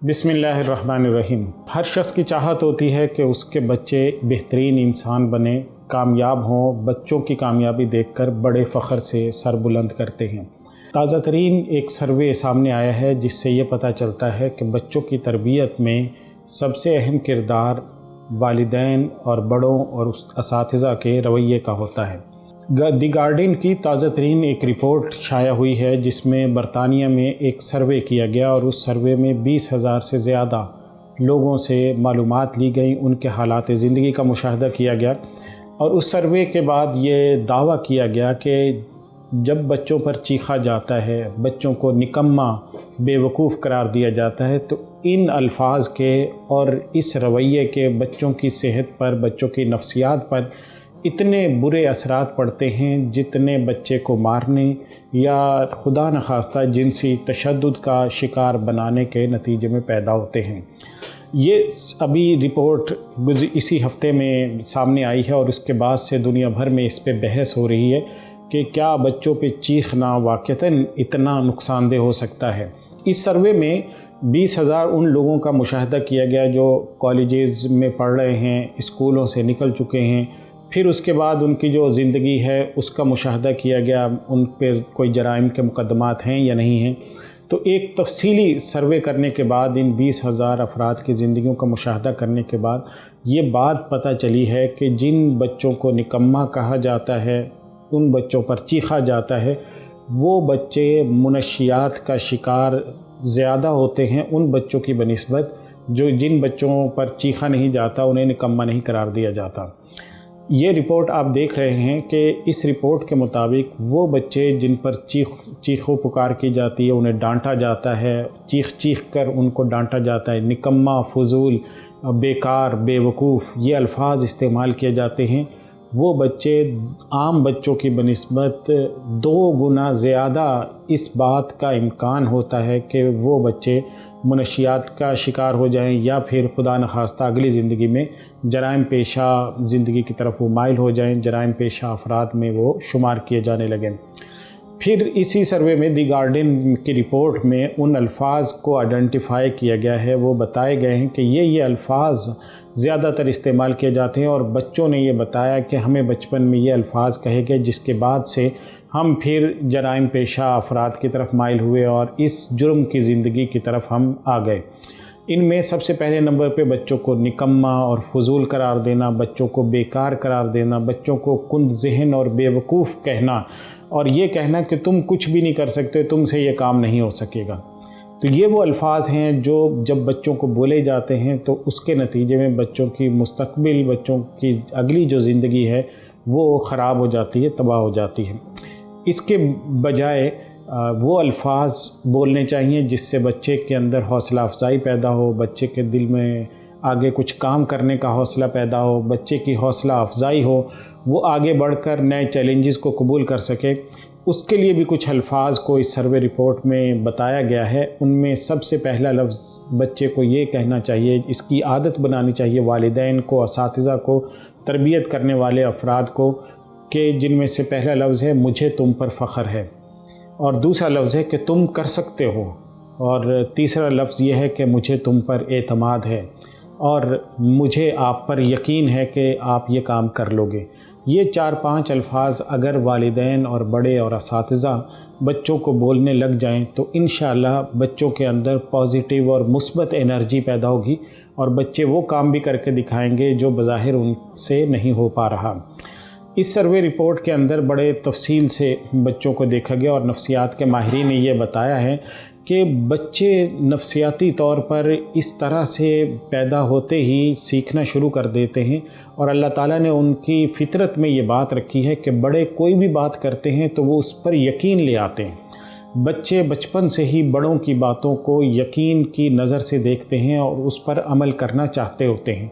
बिस्मिल्लाहिर्रहमानिर्रहीम। हर शख्स की चाहत होती है कि उसके बच्चे बेहतरीन इंसान बने, कामयाब हों। बच्चों की कामयाबी देखकर बड़े फ़ख्र से सर बुलंद करते हैं। ताज़ा तरीन एक सर्वे सामने आया है जिससे ये पता चलता है कि बच्चों की तरबियत में सबसे अहम किरदार वालिदैन और बड़ों और उस असातिज़ा के रवैये का होता है। दी गार्डियन की ताज़ा तरीन एक रिपोर्ट शाया हुई है जिसमें बरतानिया में एक सर्वे किया गया और उस सर्वे में 20,000 से ज़्यादा लोगों से मालूमात ली गई, उनके हालात ज़िंदगी का मुशाहदा किया गया। और उस सर्वे के बाद ये दावा किया गया कि जब बच्चों पर चीखा जाता है, बच्चों को निकम्मा बेवकूफ़ करार दिया जाता है, तो इन अल्फाज के और इस रवैये के बच्चों की सेहत पर, बच्चों की नफ्सियात पर इतने बुरे असरात पड़ते हैं जितने बच्चे को मारने या खुदा न खास्ता जिनसी तशद्दुद का शिकार बनाने के नतीजे में पैदा होते हैं। ये अभी रिपोर्ट इसी हफ्ते में सामने आई है और उसके बाद से दुनिया भर में इस पे बहस हो रही है कि क्या बच्चों पे चीखना वाक़तन इतना नुकसानदेह हो सकता है। इस सर्वे में 20,000 उन लोगों का मुशाहदा किया गया जो कॉलेजेस में पढ़ रहे हैं, स्कूलों से निकल चुके हैं। फिर उसके बाद उनकी जो ज़िंदगी है उसका मुशाहदा किया गया, उन पर कोई जराइम के मुकदमात हैं या नहीं हैं। तो एक तफसीली सर्वे करने के बाद, इन 20,000 अफराद की ज़िंदगियों का मुशाहदा करने के बाद ये बात पता चली है कि जिन बच्चों को निकम्मा कहा जाता है, उन बच्चों पर चीखा जाता है, वो बच्चे मुनशियात का शिकार ज़्यादा होते हैं उन बच्चों की बनिस्बत जिन बच्चों पर चीखा नहीं जाता, उन्हें निकम्मा नहीं करार दिया जाता। ये रिपोर्ट आप देख रहे हैं कि इस रिपोर्ट के मुताबिक वो बच्चे जिन पर चीखो पुकार की जाती है, उन्हें डांटा जाता है, चीख कर उनको डांटा जाता है, निकम्मा, फजूल, बेकार, बेवकूफ़, ये अल्फाज इस्तेमाल किए जाते हैं। वो बच्चे आम बच्चों की बनिस्बत 2 गुना ज़्यादा इस बात का इम्कान होता है कि वो बच्चे मुनशियात का शिकार हो जाएं या फिर खुदा न खास्ता अगली ज़िंदगी में जराइम पेशा ज़िंदगी की तरफ वो माइल हो जाएं, जराइम पेशा अफराद में वो शुमार किए जाने लगें। फिर इसी सर्वे में दी गार्डियन की रिपोर्ट में उन अल्फाज को आइडेंटिफाई किया गया है, वो बताए गए हैं कि ये अल्फाज ज़्यादातर इस्तेमाल किए जाते हैं और बच्चों ने ये बताया कि हमें बचपन में ये अल्फाज कहे गए जिसके बाद से हम फिर जराइम पेशा अफराद की तरफ माइल हुए और इस जुर्म की ज़िंदगी की तरफ हम आ गए। इनमें सबसे पहले नंबर पे बच्चों को निकम्मा और फजूल करार देना, बच्चों को बेकार करार देना, बच्चों को कुंद ज़हन और बेवकूफ़ कहना और ये कहना कि तुम कुछ भी नहीं कर सकते, तुमसे ये काम नहीं हो सकेगा। तो ये वो अल्फाज हैं जो जब बच्चों को बोले जाते हैं तो उसके नतीजे में बच्चों की मुस्तकबिल, बच्चों की अगली जो ज़िंदगी है वो ख़राब हो जाती है, तबाह हो जाती है। इसके बजाय वो अल्फाज बोलने चाहिए जिससे बच्चे के अंदर हौसला अफजाई पैदा हो, बच्चे के दिल में आगे कुछ काम करने का हौसला पैदा हो, बच्चे की हौसला अफजाई हो, वो आगे बढ़कर नए चैलेंजेस को कबूल कर सके। उसके लिए भी कुछ अल्फाज को इस सर्वे रिपोर्ट में बताया गया है। उनमें सबसे पहला लफ्ज़ बच्चे को ये कहना चाहिए, इसकी आदत बनानी चाहिए वालिदैन को, असातिज़ा को, तरबियत करने वाले अफराद को, कि जिनमें से पहला लफ्ज़ है मुझे तुम पर फ़ख्र है, और दूसरा लफ्ज़ है कि तुम कर सकते हो, और तीसरा लफ्ज़ ये है कि मुझे तुम पर एतमाद है और मुझे आप पर यकीन है कि आप ये काम कर लोगे। ये 4-5 अल्फाज अगर वालिदैन और बड़े और असातिज़ा बच्चों को बोलने लग जाएं तो इंशाअल्लाह बच्चों के अंदर पॉजिटिव और मुस्बत एनर्जी पैदा होगी और बच्चे वो काम भी करके दिखाएंगे जो बज़ाहिर उनसे नहीं हो पा रहा। इस सर्वे रिपोर्ट के अंदर बड़े तफसील से बच्चों को देखा गया और नफ्सियात के माहिरीन ने ये बताया है कि बच्चे नफ्सियाती तौर पर इस तरह से पैदा होते ही सीखना शुरू कर देते हैं और अल्लाह ताला ने उनकी फ़ितरत में ये बात रखी है कि बड़े कोई भी बात करते हैं तो वो उस पर यकीन ले आते हैं। बच्चे बचपन से ही बड़ों की बातों को यकीन की नज़र से देखते हैं और उस पर अमल करना चाहते होते हैं।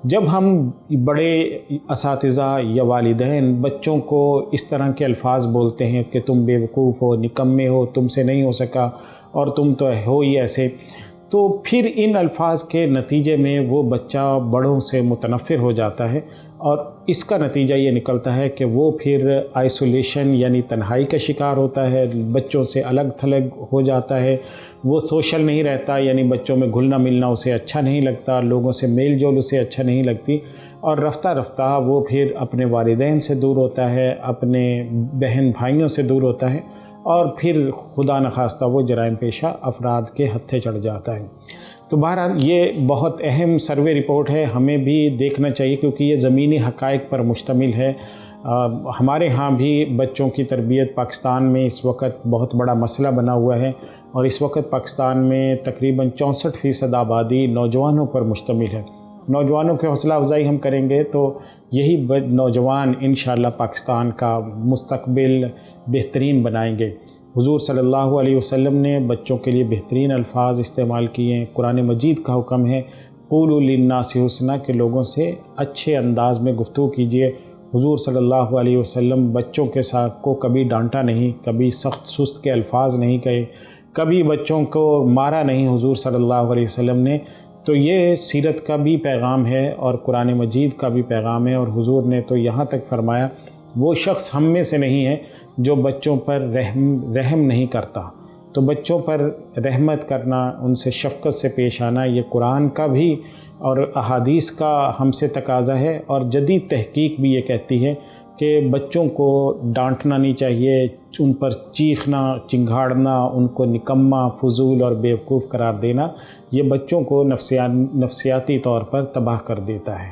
जब हम बड़े असातिज़ा या वालिदैन बच्चों को इस तरह के अल्फाज बोलते हैं कि तुम बेवकूफ़ हो, निकम्मे हो, तुमसे नहीं हो सका और तुम तो हो ही ऐसे, تو پھر ان الفاظ کے نتیجے میں وہ بچہ بڑوں سے متنفر ہو جاتا ہے، اور اس کا نتیجہ یہ نکلتا ہے کہ وہ پھر آئسولیشن یعنی تنہائی کا شکار ہوتا ہے، بچوں سے الگ تھلگ ہو جاتا ہے، وہ سوشل نہیں رہتا، یعنی بچوں میں گھلنا ملنا اسے اچھا نہیں لگتا، لوگوں سے میل جول اسے اچھا نہیں لگتی، اور رفتہ رفتہ وہ پھر اپنے والدین سے دور ہوتا ہے، اپنے بہن بھائیوں سے دور ہوتا ہے، اور پھر خدا نخواستہ وہ جرائم پیشہ افراد کے ہتھے چڑھ جاتا ہے۔ تو بہرحال یہ بہت اہم سروے رپورٹ ہے، ہمیں بھی دیکھنا چاہیے کیونکہ یہ زمینی حقائق پر مشتمل ہے۔ ہمارے ہاں بھی بچوں کی تربیت پاکستان میں اس وقت بہت بڑا مسئلہ بنا ہوا ہے، اور اس وقت پاکستان میں تقریباً 64% آبادی نوجوانوں پر مشتمل ہے۔ نوجوانوں کی حوصلہ افزائی ہم کریں گے تو یہی نوجوان انشاءاللہ پاکستان کا مستقبل بہترین بنائیں گے۔ حضور صلی اللہ علیہ وسلم نے بچوں کے لیے بہترین الفاظ استعمال کیے ہیں۔ قرآن مجید کا حکم ہے قولوا للناس حسنا، کہ لوگوں سے اچھے انداز میں گفتگو کیجیے۔ حضور صلی اللہ علیہ وسلم بچوں کے ساتھ کو کبھی ڈانٹا نہیں، کبھی سخت سست کے الفاظ نہیں کہے، کبھی بچوں کو مارا نہیں حضور صلی اللہ علیہ وسلم نے۔ تو یہ سیرت کا بھی پیغام ہے اور قرآن مجید کا بھی پیغام ہے، اور حضور نے تو یہاں تک فرمایا وہ شخص ہم میں سے نہیں ہے جو بچوں پر رحم نہیں کرتا۔ تو بچوں پر رحمت کرنا، ان سے شفقت سے پیش آنا، یہ قرآن کا بھی اور احادیث کا ہم سے تقاضا ہے، اور جدید تحقیق بھی یہ کہتی ہے کہ بچوں کو ڈانٹنا نہیں چاہیے، ان پر چیخنا، چنگھاڑنا، ان کو نکما، فضول اور بیوقوف قرار دینا، یہ بچوں کو نفسیاتی طور پر تباہ کر دیتا ہے۔